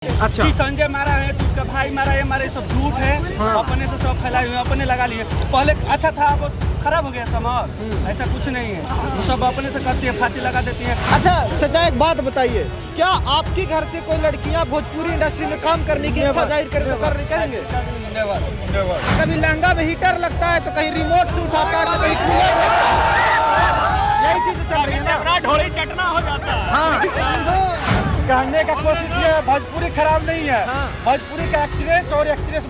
अच्छा। कि संजय मारा है तो उसका भाई मारा है, हमारे सब झूठ है। हाँ। अपने से सब फैलाए हुए, अपने लगा लिए। पहले अच्छा था, अब खराब हो गया समाज। ऐसा कुछ नहीं है, वो सब अपने से करती है, फांसी लगा देती है। अच्छा चाचा, एक बात बताइए, क्या आपके घर से कोई लड़कियां भोजपुरी इंडस्ट्री में काम करने की इच्छा जाहिर करें तो कर करेंगे? कभी लहंगा में हीटर लगता है तो कहीं रिमोट से उठाता है तो कहीं कूलर लगता है। यही चीज चल रही है ना, ढोली चटना हो जाता है। हाँ। कहने का कोशिश ये है, भोजपुरी खराब नहीं है। हाँ। भोजपुरी का एक्ट्रेस और एक्ट्रेस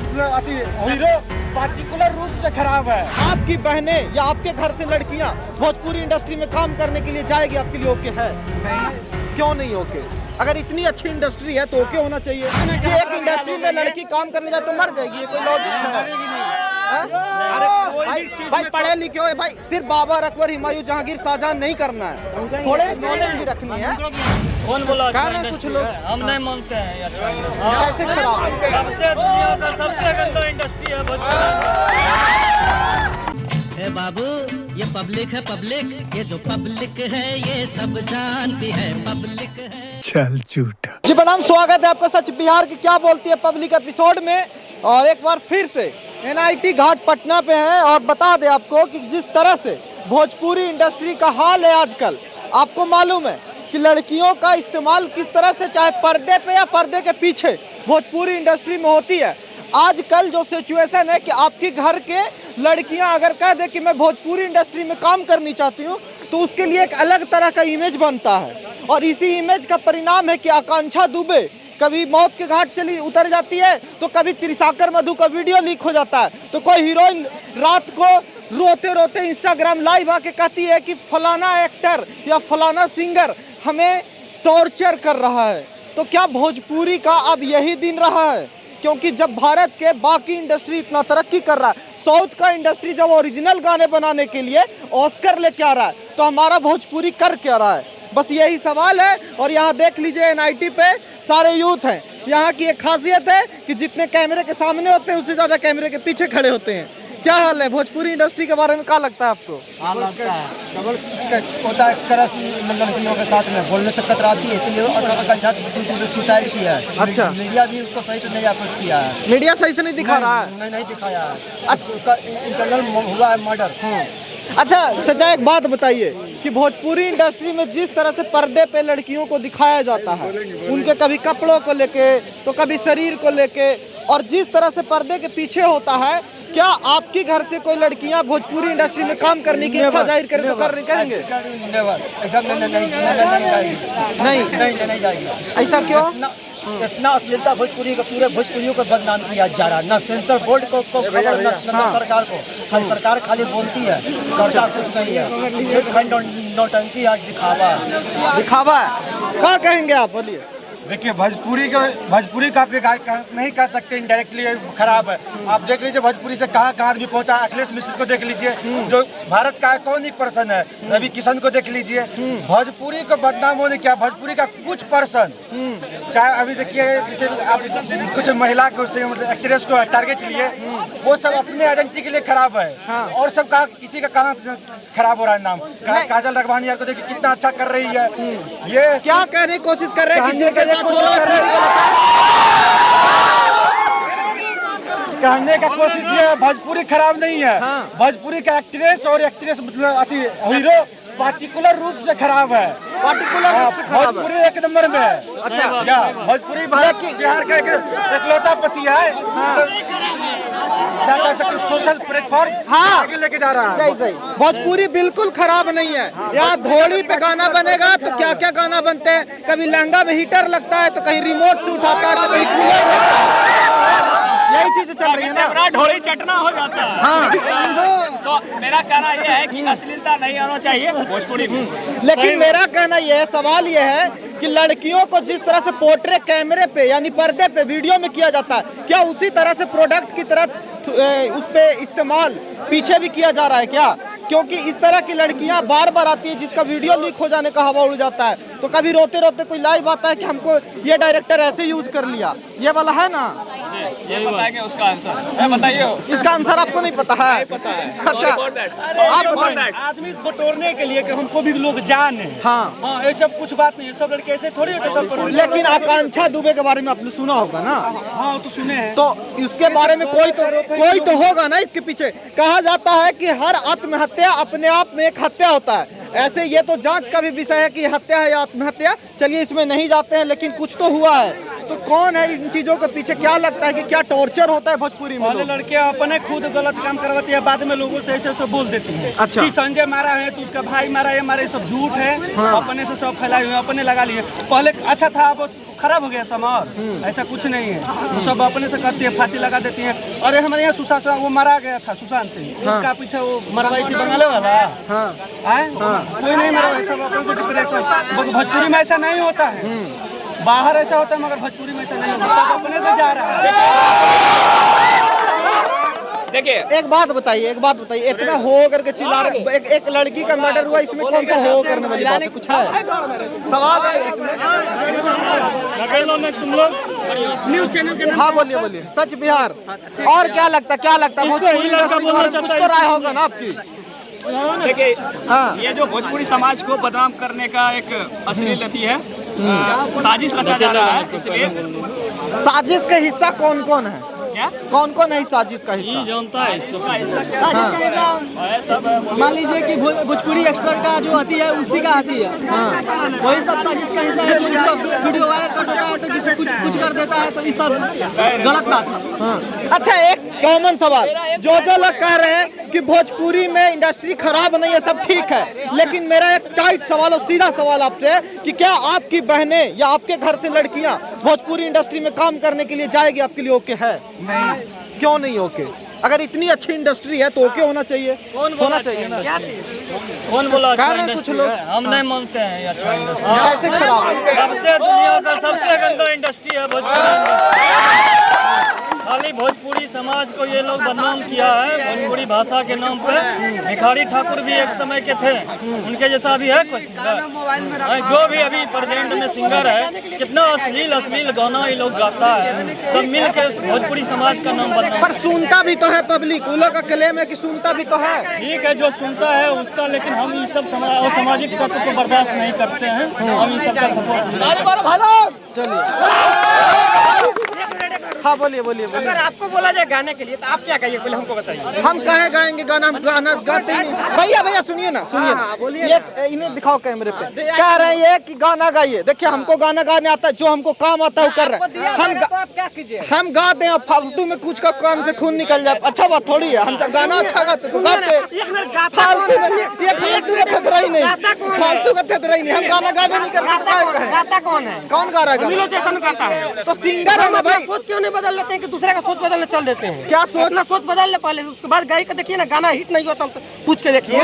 हीरो पार्टिकुलर रूप से खराब है। आपकी बहनें या आपके घर से लड़कियां भोजपुरी इंडस्ट्री में काम करने के लिए जाएगी, आपके लिए ओके है? नहीं। क्यों नहीं ओके? अगर इतनी अच्छी इंडस्ट्री है तो ओके होना चाहिए कि एक इंडस्ट्री में लड़की काम करने जाए तो मर जाएगी, ये कोई लॉजिक है? अरे भाई पढ़े लिखे हो भाई, सिर्फ बाबर अकबर हुमायूं जहांगीर शाहजहां नहीं करना है, थोड़े नॉलेज भी रखनी है। कौन बोला अच्छा कुछ इंडस्ट्री लोग है? हम नहीं मानते हैं ये अच्छा इंडस्ट्री। कैसे खराब है? सबसे दुनिया का सबसे गंदा इंडस्ट्री है भोजपुरी। बाबू ये पब्लिक है, पब्लिक, ये जो पब्लिक है ये सब जानती है, पब्लिक है। चल झूठा। जी प्रणाम, स्वागत है आपका सच बिहार की क्या बोलती है पब्लिक एपिसोड में। और एक बार फिर से NIT घाट पटना पे है और बता दे आपको कि जिस तरह से भोजपुरी इंडस्ट्री का हाल है आजकल, आपको मालूम है कि लड़कियों का इस्तेमाल किस तरह से चाहे पर्दे पे या पर्दे के पीछे भोजपुरी इंडस्ट्री में होती है। आजकल जो सिचुएशन है कि आपके घर के लड़कियां अगर कह दे कि मैं भोजपुरी इंडस्ट्री में काम करनी चाहती हूं तो उसके लिए एक अलग तरह का इमेज बनता है। और इसी इमेज का परिणाम है कि आकांक्षा दुबे कभी मौत के घाट चली उतर जाती है तो कभी त्रिसाकर मधु का वीडियो लीक हो जाता है, तो कोई हीरोइन रात को रोते रोते इंस्टाग्राम लाइव आके कहती है कि फलाना एक्टर या फलाना सिंगर हमें टॉर्चर कर रहा है। तो क्या भोजपुरी का अब यही दिन रहा है? क्योंकि जब भारत के बाकी इंडस्ट्री इतना तरक्की कर रहा है, साउथ का इंडस्ट्री जब ओरिजिनल गाने बनाने के लिए ऑस्कर लेके आ रहा है, तो हमारा भोजपुरी कर क्या रहा है? बस यही सवाल है। और यहाँ देख लीजिए NIT पे सारे यूथ हैं। यहाँ की एक खासियत है कि जितने कैमरे के सामने होते हैं उससे ज़्यादा कैमरे के पीछे खड़े होते हैं। क्या हाल है भोजपुरी इंडस्ट्री के बारे में, क्या लगता है आपको? डबल होता है करस लड़कियों के साथ में बोलने से कतराती है, इसलिए सुसाइड किया है। अच्छा। मीडिया भी उसको सही से नहीं अप्रोच किया है, मीडिया सही से नहीं दिखा रहा है। नहीं दिखाया है। उसका इंटरनल हुआ है मर्डर। अच्छा चाचा, एक बात बताइए कि भोजपुरी इंडस्ट्री में जिस तरह से पर्दे पे लड़कियों को दिखाया जाता है, उनके कभी कपड़ों को लेके तो कभी शरीर को लेके, और जिस तरह से पर्दे के पीछे होता है, क्या आपके घर से कोई लड़कियां भोजपुरी इंडस्ट्री में काम करने की इच्छा जाहिर करें तो करेंगे? नहीं जाएगी। ऐसा क्यों? इतना अश्लीलता भोजपुरी को, पूरे भोजपुरियों को बदनाम किया जा रहा है। न सेंसर बोर्ड को खबर, न सरकार को। खाली सरकार खाली बोलती है, करता कुछ नहीं है। सिर्फ नौटंकी आज दिखावा है। क्या कहेंगे आप, बोलिए। देखिए भोजपुरी का आप नहीं कह सकते इनडायरेक्टली खराब है। आप देख लीजिए भोजपुरी से कहाँ कहाँ भी पहुंचा। अखिलेश मिश्र को देख लीजिए, जो भारत का आइकॉनिक पर्सन है। रवि किशन को देख लीजिए। भोजपुरी को बदनाम होने क्या, भोजपुरी का कुछ पर्सन, चाहे अभी देखिए जैसे आप कुछ महिला को मतलब एक्ट्रेस को टारगेट लिए, वो सब अपने आइडेंटिटी के लिए खराब है। और सब कहा किसी का कहाँ खराब हो रहा है नाम। काजल राघवानी यार को देखिए कितना अच्छा कर रही है। ये क्या कहने की कोशिश कर रहे हैं कि जिनके साथ हो रहा है? कहने का कोशिश ये है, भोजपुरी खराब नहीं है। भोजपुरी का एक्ट्रेस और एक्ट्रेस मतलब हीरो पार्टिकुलर रूप से खराब है। पार्टिकुलर रूप से खराब है। भोजपुरी एक नंबर में है। अच्छा। या भोजपुरी बिहार का एकलौता पति है। क्या कह सकते, सोशल प्लेटफॉर्म आगे लेके जा रहा है। सही। भोजपुरी बिल्कुल खराब नहीं है। यहाँ धोड़ी पे गाना बनेगा तो क्या क्या गाना बनते हैं, कभी लहंगा में हीटर लगता है तो कहीं रिमोट से उठाता है तो कहीं कूलर लगता है। यही चीजें चल रही है ना, ढोली चटना हो जाता है। हाँ। तो मेरा कहना यह है कि अश्लीलता नहीं आना चाहिए भोजपुरी में। लेकिन मेरा कहना यह है, सवाल यह है कि लड़कियों को जिस तरह से पोर्ट्रे कैमरे पे यानी पर्दे पे वीडियो में किया जाता है, क्या उसी तरह से प्रोडक्ट की तरह उस पे इस्तेमाल पीछे भी किया जा रहा है क्या? क्योंकि इस तरह की लड़कियां बार बार आती है जिसका वीडियो लीक हो जाने का हवा उड़ जाता है, तो कभी रोते रोते कोई लाइव आता है कि हमको ये डायरेक्टर ऐसे यूज कर लिया, ये वाला है ना। ये बताएंगे उसका आंसर। बताइए। इसका आंसर आपको नहीं पता है? पता है। अच्छा आप बताइए। आदमी बटोरने के लिए कि हमको भी लोग जाने। हाँ ये सब कुछ बात नहीं है, सब लड़के ऐसे थोड़ी होते सब पर। लेकिन आकांक्षा दुबे के बारे में आपने सुना होगा ना? हाँ तो सुने हैं। तो इसके बारे में कोई तो होगा ना इसके पीछे। कहा जाता है कि हर आत्महत्या अपने आप में एक हत्या होता है। ऐसे ये तो जांच का भी विषय है कि हत्या है या आत्महत्या। चलिए इसमें नहीं जाते हैं, लेकिन कुछ तो हुआ है। तो कौन है इन चीजों के पीछे? क्या लगता है कि क्या टॉर्चर होता है भोजपुरी में? पहले लड़के अपने खुद गलत काम करवाती है, बाद में लोगों से ऐसे बोल देती है। अच्छा। कि संजय मारा है तो उसका भाई मारा है, हमारे सब झूठ है। अपने से सब फैलाए हुए, अपने लगा लिए। पहले अच्छा था, अब खराब हो गया समाज। ऐसा कुछ नहीं है, वो सब अपने से करती है, फांसी लगा देती है। अरे हमारे यहाँ सुशांत वो मारा गया था, सुशांत सिंह। उनका पीछे वो मरवाई थी बंगाले वाला। कोई नहीं मरवाई, सब अपने से डिप्रेशन। भोजपुरी में ऐसा नहीं होता है, बाहर ऐसा होता है, मगर भोजपुरी में ऐसा नहीं होता। सब अपने से जा रहा है। देखिए एक बात बताइए, इतना हो करके चिल्ला रहे। एक लड़की का मर्डर हुआ, इसमें कौन सा हो करने वाली बात है? कुछ है सवाल है इसमें? तुम लोग न्यूज चैनल के हाँ बोलिए। सच बिहार। और क्या लगता भोजपुरी इंडस्ट्री के बारे में कुछ तो राय होगा ना आपकी? देखिए, हाँ। ये जो भोजपुरी समाज को बदनाम करने का एक असली लती है, साजिश रचा जा रहा है। इसलिए साजिश का हिस्सा कौन कौन है? क्या कौन है इस साजिश का हिस्सा? जानता है इसका हिस्सा क्या साजिश का हिस्सा मान लीजिए कि भोजपुरी एक्स्ट्रा का जो हती है उसी का हती है। वही सब साजिश का हिस्सा है। जो उसका वीडियो वायरल कर देता है तो किसी कुछ कर देता है, तो ये सब गलत बात है। अच्छा एक कॉमन सवाल, जो लोग कह रहे हैं कि भोजपुरी में इंडस्ट्री खराब नहीं है, सब ठीक है, लेकिन मेरा एक टाइट सवाल और सीधा सवाल आपसे है कि क्या आपकी बहनें या आपके घर से लड़कियां भोजपुरी इंडस्ट्री में काम करने के लिए जाएगी? आपके लिए ओके है? नहीं। क्यों नहीं ओके? अगर इतनी अच्छी इंडस्ट्री है तो ओके होना चाहिए। होना चाहिए ना। कौन बोला अच्छा कह रहे हैं कुछ इंडस्ट्री लोग। है? हम नहीं मानते हैं ये अच्छा इंडस्ट्री। कैसे खराब है? सबसे दुनिया का सबसे गंदा इंडस्ट्री है भोजपुरी। खाली भोजपुरी समाज को ये लोग बदनाम किया है भोजपुरी भाषा के नाम पे। भिखारी ठाकुर भी एक समय के थे, उनके जैसा अभी है कोई सिंगर? जो भी अभी प्रेजेंट में सिंगर है, कितना अश्लील गाना ये लोग गाता है। सब मिल के भोजपुरी समाज का नाम बदनाम। पर सुनता भी तो है पब्लिक, उन लोग का क्लेम है कि सुनता भी तो है। ठीक है जो सुनता है उसका, लेकिन हम ये सब असामाजिक तत्व को बर्दाश्त नहीं करते हैं। हम ये सब का सपोर्ट। चलिए हाँ बोलिए। अगर आपको बोला जाए गाने के लिए तो आप क्या कहिए, पहले हमको बताइए। हम कहे गाएंगे गाना? हम गाना गाते ही नहीं। भैया सुनिए ना, ये इन्हें दिखाओ कैमरे पे। कह रहे हैं ये कि गाना गाइए। देखिए हमको गाना गाने आता है, जो हमको काम आता है वो कर रहे हैं। हम गा दें और फालतू में कुछ का काम से खून निकल जाए, अच्छा बात थोड़ी है। हम गाना अच्छा गाते तो गाते, फालतू में ये फालतू का थेथरा ही नहीं, हम गाना गाने नहीं करते। गाता कौन है? कौन गा रहा है? जैसा गाता है तो सिंगर है ना भाई। सोच क्यों नहीं बदल लेते हैं कि दूसरे का सोच बदलने चल देते हैं? क्या सोच? अपना सोच बदल ले पहले, उसके बाद गाई का देखिए ना, गाना हिट नहीं होता हमसे पूछ के देखिए।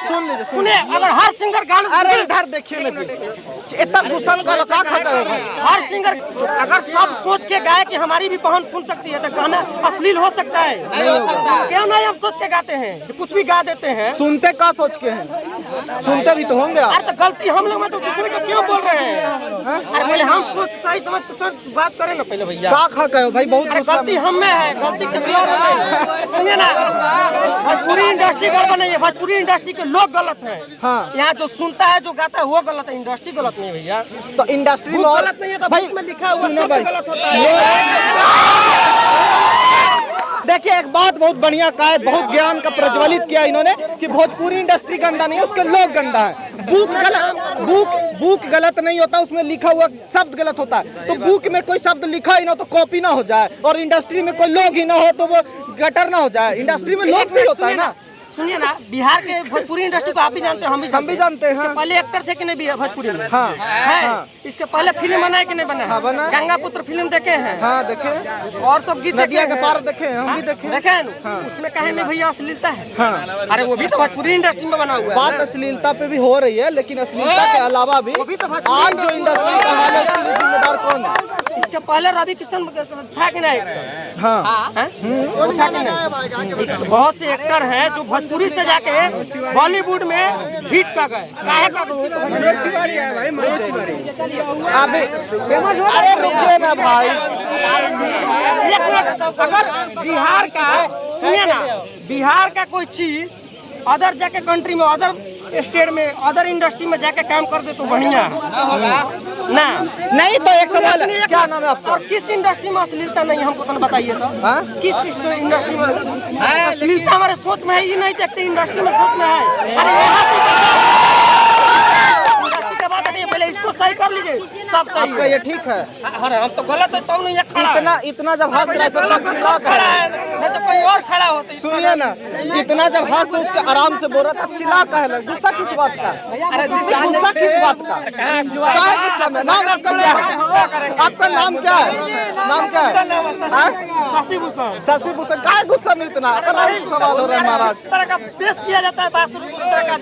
सुन लीजिए, सुने, अगर हर सिंगर गाना, अरे इधर देखिए ना जी, इतना गुस्सा का क्या खाता है? हर सिंगर अगर सब सोच के गाए कि हमारी भी बहन सुन सकती है, तो गाना अश्लील हो सकता है? नहीं हो सकता। क्यों नहीं हम सोच के गाते हैं, जो कुछ भी गा देते हैं। सुनते का सोच के हैं? सुनते भी तो होंगे आप। अरे तो गलती हम लोग में, तो दूसरे को क्यों बोल रहे हैं? अरे पहले हम सोच सही समझ के सर बात करें ना पहले भैया। का खा कहो भाई, बहुत अरे गलती हम में है, गलती किसी और में नहीं। सुनिए ना, भोजपुरी इंडस्ट्री गलत नहीं है, भोजपुरी इंडस्ट्री के लोग गलत हैं। हाँ। यहाँ जो सुनता है, जो गाता है वो गलत है, इंडस्ट्री गलत नहीं है भैया। तो इंडस्ट्री में गलत नहीं है तो भाई में लिखा हुआ सुनो सब भाई, गलत होता है। देखिए एक बात बहुत बढ़िया कहा है, बहुत ज्ञान का प्रज्वलित किया इन्होंने कि भोजपुरी इंडस्ट्री गंदा नहीं है, उसके लोग गंदा है। बुक गलत नहीं होता, उसमें लिखा हुआ शब्द गलत होता है। तो बुक में कोई शब्द लिखा ही ना तो कॉपी ना हो जाए, और इंडस्ट्री में कोई लोग ही ना हो तो वो गटर ना हो जाए। इंडस्ट्री में लोग से होता है ना। सुनिए ना, बिहार के भोजपुरी इंडस्ट्री को आप भी जानते हो, हम भी जानते हैं। हाँ। पहले एक्टर थे कि नहीं भोजपुरी में? हाँ। है। हाँ। इसके पहले फिल्म बनाए कि नहीं बनाए? हाँ, बना। गंगा पुत्र फिल्म देखे हैं? हाँ देखे। और सब गीत नदिया के पार देखे हैं, हम भी देखे। देखे हैं ना? उसमें कहे नहीं भैया अश्लीलता है। हाँ। अरे वो भी तो भोजपुरी इंडस्ट्री में बना हुआ है। बात अश्लीलता पे भी हो रही है, लेकिन अश्लीलता के अलावा भी आज जो इंडस्ट्री का हाल है उसके लिए जिम्मेदार कौन है? इसके पहले रवि किशन था कि नहीं? हाँ वो था कि नहीं? बहुत से एक्टर हैं जो भोजपुरी से जाके बॉलीवुड में हिट कर गए। काहे का अरे रुकिए ना भाई, अगर बिहार का, सुनिए ना, बिहार का कोई चीज अदर जाके कंट्री में, अदर स्टेट में, अदर इंडस्ट्री में जाके काम कर दे तो बढ़िया ना। नहीं तो एक सवाल है, क्या नाम है आपका? और किस इंडस्ट्री में अश्लीलता नहीं हमको तो बताइए तो। किस इंडस्ट्री में अश्लीलता हमारे सोच में है? ये नहीं देखते इंडस्ट्री में सोच में है। अरे इंडस्ट्री के बात नहीं, पहले इसको सही कर लीजिए, सब सही आपका ये ठीक है। अरे हम तो गलत है तो नहीं ये खड़ा है। इतना जब हंस रहा है सब लोग चिल्ला खड़ा है, नहीं तो कोई और खड़ा होता। सुनिए ना, इतना जब हंस उसके आराम से बोल रहा था, चिल्ला का है, गुस्सा किस बात का? गुस्सा किस बात का? गुस्सा में नाम आपका क्या है? आपका नाम क्या है? नाम क्या है? शशि भूषण। शशि भूषण का गुस्सा में इतना सवाल हो रहा है महाराज? इस तरह का पेश किया जाता है बात, उस तरह का।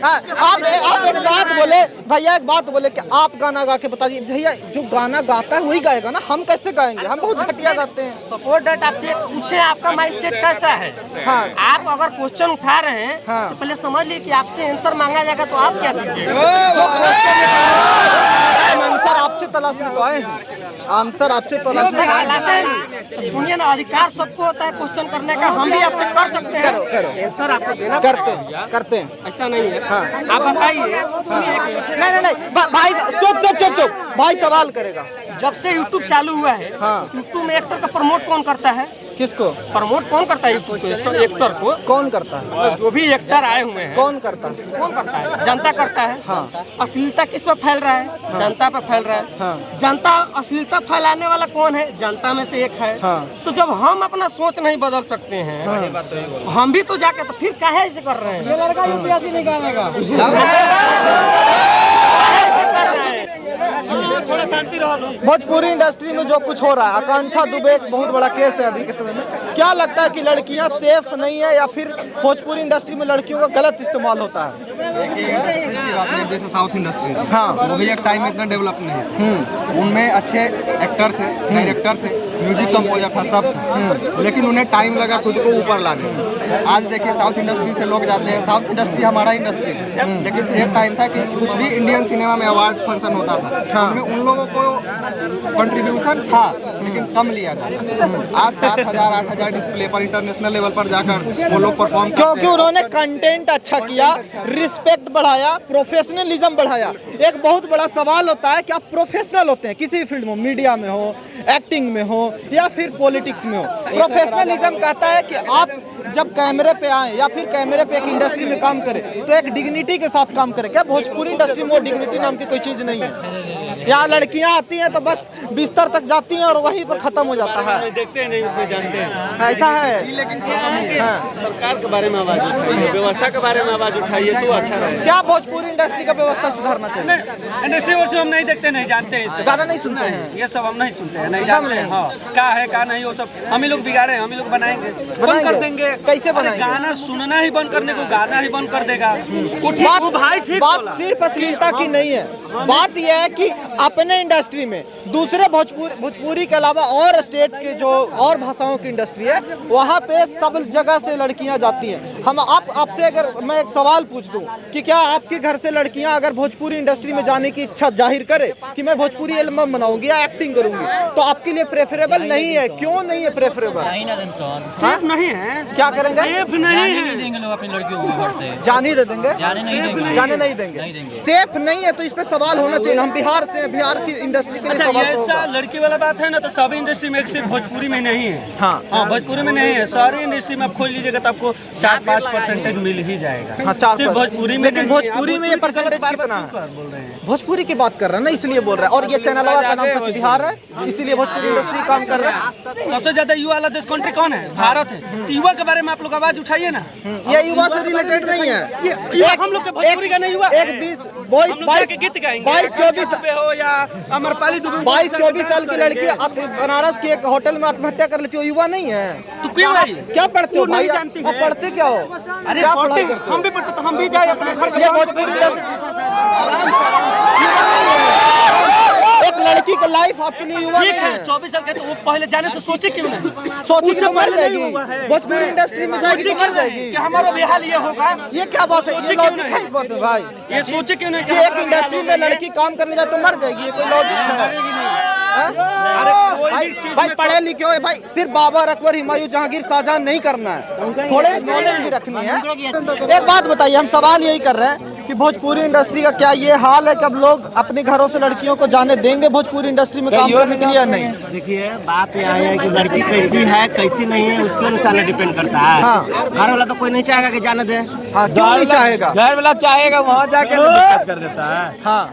आप एक बात बोले भैया, एक बात बोले कि आप गाना गा के बताइए। भैया जो गाना गाता है वही गाएगा ना, हम कैसे गाएंगे? हम बहुत घटिया गाते हैं। सपोर्ट डेट आपसे पूछे आपका माइंडसेट कैसा है? हाँ। आप अगर क्वेश्चन उठा रहे हैं हाँ। तो पहले समझ लीजिए कि आपसे आंसर मांगा जाएगा तो आप क्या दीजिएगा? हम आंसर आपसे तलाशने तो आए हैं, आंसर आपसे तलाशने तो आए हैं। तो सुनिए ना, अधिकार सबको होता है क्वेश्चन करने का, हम भी आपसे कर सकते हैं। करो। आंसर आपको देना करते हैं। ऐसा नहीं है। हाँ। आप बताइए। नहीं भाई, चुप भाई सवाल करेगा। जब से यूट्यूब चालू हुआ है, हाँ। यूट्यूब में एक्टर का प्रमोट कौन करता है? किसको प्रमोट कौन करता है यूट्यूब पे? एक्टर को कौन करता है? मतलब जो भी एक्टर आए हुए हैं कौन करता है? कौन करता है? जनता करता है। हाँ। अश्लीलता किस पर फैल रहा है? जनता पर फैल रहा है। हाँ। जनता, अश्लीलता फैलाने वाला कौन है? जनता में से एक है। हाँ। तो जब हम अपना सोच नहीं बदल सकते हैं, हम भी तो जाके, तो फिर काहे ऐसे कर रहे हैं? ये लड़का यूपीएससी नहीं गानेगा। थोड़ा शांति रहो। भोजपुरी इंडस्ट्री में जो कुछ हो रहा है, आकांक्षा दुबे एक बहुत बड़ा केस है अभी के समय में। क्या लगता है कि लड़कियां सेफ नहीं है या फिर भोजपुरी इंडस्ट्री में लड़कियों का गलत इस्तेमाल होता है? इंडस्ट्रीज की बात नहीं, जैसे साउथ इंडस्ट्रीज, हाँ। वो भी एक टाइम में इतना डेवलप नहीं था। उनमें अच्छे एक्टर थे, डायरेक्टर थे, म्यूजिक कंपोजर था, सब था। लेकिन उन्हें टाइम लगा खुद को ऊपर लाने में। आज देखिए साउथ इंडस्ट्री से लोग जाते हैं, साउथ इंडस्ट्री हमारा इंडस्ट्री है, लेकिन एक टाइम था कि कुछ भी इंडियन सिनेमा में अवार्ड फंक्शन होता था, उनमें उन लोगों को कंट्रीब्यूशन था लेकिन कम लिया जाता। आज 7,000 8,000 डिस्प्ले पर इंटरनेशनल लेवल पर जाकर वो लोग परफॉर्म, क्योंकि उन्होंने कंटेंट अच्छा किया, रिस्पेक्ट बढ़ाया, प्रोफेशनलिज्म बढ़ाया। एक बहुत बड़ा सवाल होता है कि आप प्रोफेशनल होते हैं किसी फील्ड में, मीडिया में हो, एक्टिंग में हो या फिर पॉलिटिक्स में हो। प्रोफेशनलिज्म कहता है कि आप जब कैमरे पे आए या फिर कैमरे पे एक इंडस्ट्री में काम करें तो एक डिग्निटी के साथ काम करें। क्या भोजपुरी इंडस्ट्री में वो डिग्निटी नाम की कोई चीज़ नहीं है? यहाँ लड़कियाँ आती हैं तो बस बिस्तर तक जाती हैं और वहीं पर खत्म हो जाता है। देखते नहीं, जानते हैं ऐसा है। हाँ। सरकार के बारे में आवाज उठाइए, व्यवस्था के बारे में आवाज उठाइए तो अच्छा रहे। क्या भोजपुरी इंडस्ट्री का व्यवस्था सुधारना चाहिए? इंडस्ट्री वर्ष हम नहीं देखते, नहीं जानते हैं इसको, गाना नहीं सुनते हैं, ये सब हम नहीं सुनते हैं, नहीं जानते हैं। हाँ, क्या है क्या नहीं, वो सब हम ही लोग बिगाड़े, हम ही लोग बनाएंगे, बंद कर देंगे। कैसे बनाएंगे? गाना सुनना ही बंद करने को, गाना ही बंद कर देगा। बात सिर्फ अश्लीलता की नहीं है, बात यह है कि अपने इंडस्ट्री में दूसरे भोजपुरी के अलावा और स्टेट के जो और भाषाओं की इंडस्ट्री है वहाँ पे सब जगह से लड़कियाँ जाती हैं। हम आपसे अगर मैं एक सवाल पूछ दूं कि क्या आपके घर से लड़कियाँ अगर भोजपुरी इंडस्ट्री में जाने की इच्छा जाहिर करे कि मैं भोजपुरी एल्बम बनाऊंगी या एक्टिंग करूंगी, तो आपके लिए प्रेफरेबल नहीं है? क्यों नहीं है प्रेफरेबल? सेफ नहीं है। क्या करेंगे? सेफ नहीं है। देंगे लोग अपनी लड़कियों को घर से, जाने ही दे देंगे? जाने नहीं देंगे। सेफ नहीं है तो इस पे सवाल होना चाहिए। हम बिहार से, बिहार की इंडस्ट्री के लिए सवाल ऐसा लड़की वाला बात है ना, तो सभी इंडस्ट्री में, एक सिर्फ भोजपुरी में नहीं है। हाँ, भोजपुरी में नहीं है, सारी इंडस्ट्री में आप खोज लीजिएगा तो आपको 4-5% मिल ही जाएगा। हाँ, सिर्फ भोजपुरी में। लेकिन भोजपुरी में ये परसेंटेज कितना है? बोल रहे हैं भोजपुरी की बात कर रहे हैं ना, इसलिए बोल रहे हैं। और ये चैनल का नाम सच बिहार है, इसीलिए भोजपुरी इंडस्ट्री काम कर रहा है। सबसे ज्यादा युवा वाला देश कंट्री कौन है? भारत है। तो युवा के बारे में आप लोग आवाज उठाइए ना। ये युवा से रिलेटेड नहीं है, हम लोग के भोजपुरी का नहीं हुआ। एक 22 गीत गाएंगे, 22-24 हो या अमरपाली दुबे, 22-24 साल की लड़की बनारस की एक होटल में आत्महत्या कर लेती है, युवा नहीं है? तो क्यों भाई? क्या पढ़ते हो? नहीं जानती आप पढ़ते क्या हो? अरे क्या पढ़ते, पढ़ाई करते हो? हम भी पढ़ते तो हम भी जाए अपने घर के। ये भोजपुरी इंडस्ट्री एक लड़की का लाइफ आपके लिए युवा ठीक नहीं है है। 24 साल के तो वो पहले जाने से सोचे क्यों नहीं? सोची कि उससे तो मर पहले नहीं जाएगी, हुआ है। भोजपुरी इंडस्ट्री में जाएगी तो मर जाएगी। कि हमारा भी हाल ये होगा। ये क्या बात है? ये लॉजिक है इस बात में भाई? ये सोचे क्यों नहीं कि एक इंडस्ट्री में लड़की काम करने जाए तो मर जाएगी, ये कोई लॉजिक है? अरे भाई पढ़े लिखे हो भाई, सिर्फ बाबर, अकबर, हुमायूं, जहांगीर, शाहजहां नहीं करना है, थोड़े नॉलेज भी रखनी है। एक बात बताइए, हम सवाल यही कर रहे हैं कि भोजपुरी इंडस्ट्री का क्या ये हाल है कि अब लोग अपने घरों से लड़कियों को जाने देंगे भोजपुरी इंडस्ट्री में काम करने के लिए या नहीं? देखिए बात यह है कि लड़की कैसी है कैसी नहीं है उसके अनुसार डिपेंड करता है। हाँ। घर वाला तो कोई नहीं चाहेगा कि जाने दे। हाँ, क्यों नहीं चाहेगा? घर वाला चाहेगा, वहाँ जाके दिक्कत कर देता है। हाँ,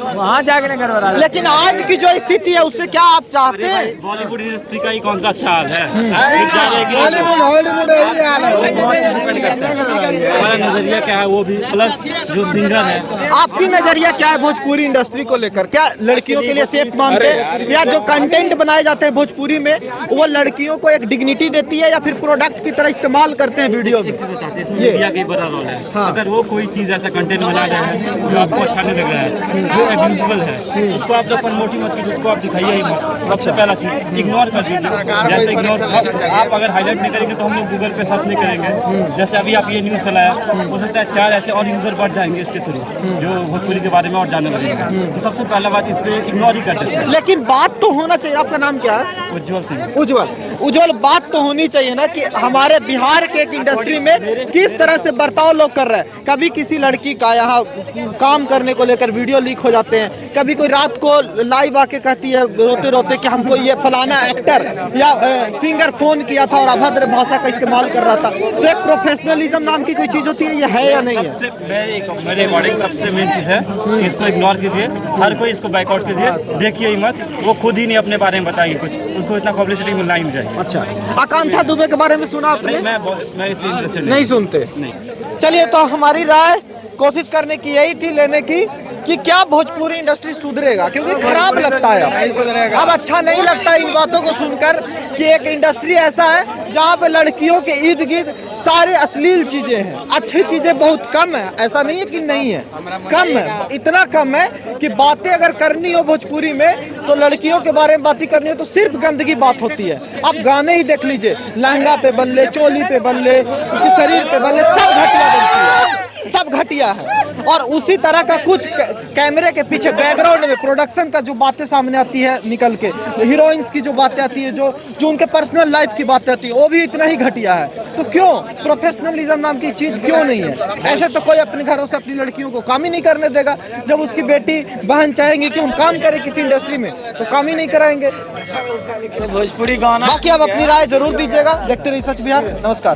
वहाँ जाके नहीं घर वाला। लेकिन आज की जो स्थिति है उससे क्या आप चाहते हैं? बॉलीवुड इंडस्ट्री का ही कौन सा अच्छा हाल है? हमारा नजरिया क्या है वो भी, प्लस जो सिंगर है। आपकी नजरिया क्या है भोजपुरी इंडस्ट्री को लेकर? क्या लड़कियों के लिए सेफ मानते हैं, या जो कंटेंट बनाए जाते हैं भोजपुरी में वो लड़कियों को एक डिग्निटी देती है या फिर प्रोडक्ट की तरह इस्तेमाल करते हैं वीडियो में? इसमें मीडिया का ही बड़ा रोल है। हाँ। अगर वो कोई चीज ऐसा कंटेंट बना रहे हैं जो आपको अच्छा नहीं लग रहा है, जो एब्यूजेबल है, उसको आप लोग प्रमोट ही मत कीजिए, उसको आप दिखाइए ही मत। सबसे पहला चीज इग्नोर कर दीजिए। जैसे इग्नोर आप अगर हाईलाइट नहीं करेंगे तो हम लोग गूगल पे सर्च नहीं करेंगे। जैसे अभी आप ये न्यूज़ फैलाया, हो सकता है 4 ऐसे और यूजर बढ़ जाएंगे इसके थ्रू जो भोजपुरी के बारे में और जानने लगेंगे। तो सबसे पहला बात इस पे इग्नोर ही कर देते हैं। लेकिन बात तो होना चाहिए। आपका नाम क्या है? उज्जवल सिंह। उज्जवल, बात तो होनी चाहिए ना कि हमारे बिहार के एक इंडस्ट्री में किस तरह से बर्ताव लोग कर रहे हैं। कभी किसी लड़की का यहाँ काम करने को लेकर वीडियो लीक हो जाते हैं, कभी कोई रात को लाइव आके कहती है रोते रोते कि हमको ये फलाना एक्टर या सिंगर फोन किया था और अभद्र भाषा का इस्तेमाल कर रहा था। तो एक प्रोफेशनलिज्म नाम की कोई चीज होती है, ये है या नहीं है? मेरे अकॉर्डिंग सबसे मेन चीज़ है कि इसको इग्नोर कीजिए, हर कोई इसको बैकआउट कीजिए, देखिए ही मत। वो खुद ही नहीं अपने बारे में बताएंगे कुछ, उसको इतना पब्लिसिटी मिलना ही नहीं चाहिए। अच्छा, आकांक्षा दुबे के बारे में सुना आपने? मैं इससे इंटरेस्टेड नहीं सुनते। चलिए, तो हमारी राय कोशिश करने की यही थी लेने की कि क्या भोजपुरी इंडस्ट्री सुधरेगा, क्योंकि खराब लगता है अब अच्छा नहीं लगता इन बातों को सुनकर कि एक इंडस्ट्री ऐसा है जहाँ पे लड़कियों के इर्द गिर्द सारे अश्लील चीजें हैं, अच्छी चीजें बहुत कम है। ऐसा नहीं है कि नहीं है, कम है, इतना कम है कि बातें अगर करनी हो भोजपुरी में तो लड़कियों के बारे में बातें करनी हो तो सिर्फ गंदगी बात होती है। आप गाने ही देख लीजिए, लहंगा पे बल्ले, चोली पे बल्ले, उसके शरीर पे बल्ले, सब घटिया बनती है, सब घटिया है। और उसी तरह का कुछ कैमरे के पीछे बैकग्राउंड में प्रोडक्शन का जो बातें सामने आती है निकल के, हीरोइंस की जो बातें आती है, जो उनके पर्सनल लाइफ की बातें आती है, वो भी इतना ही घटिया है। तो क्यों प्रोफेशनलिज्म नाम की चीज क्यों नहीं है? ऐसे तो कोई अपने घरों से अपनी लड़कियों को काम ही नहीं करने देगा। जब उसकी बेटी बहन चाहेंगे कि हम काम करें किसी इंडस्ट्री में तो काम ही नहीं कराएंगे। भोजपुरी गाना। बाकी आप अपनी राय जरूर दीजिएगा। देखते रहिए सच बिहार। नमस्कार।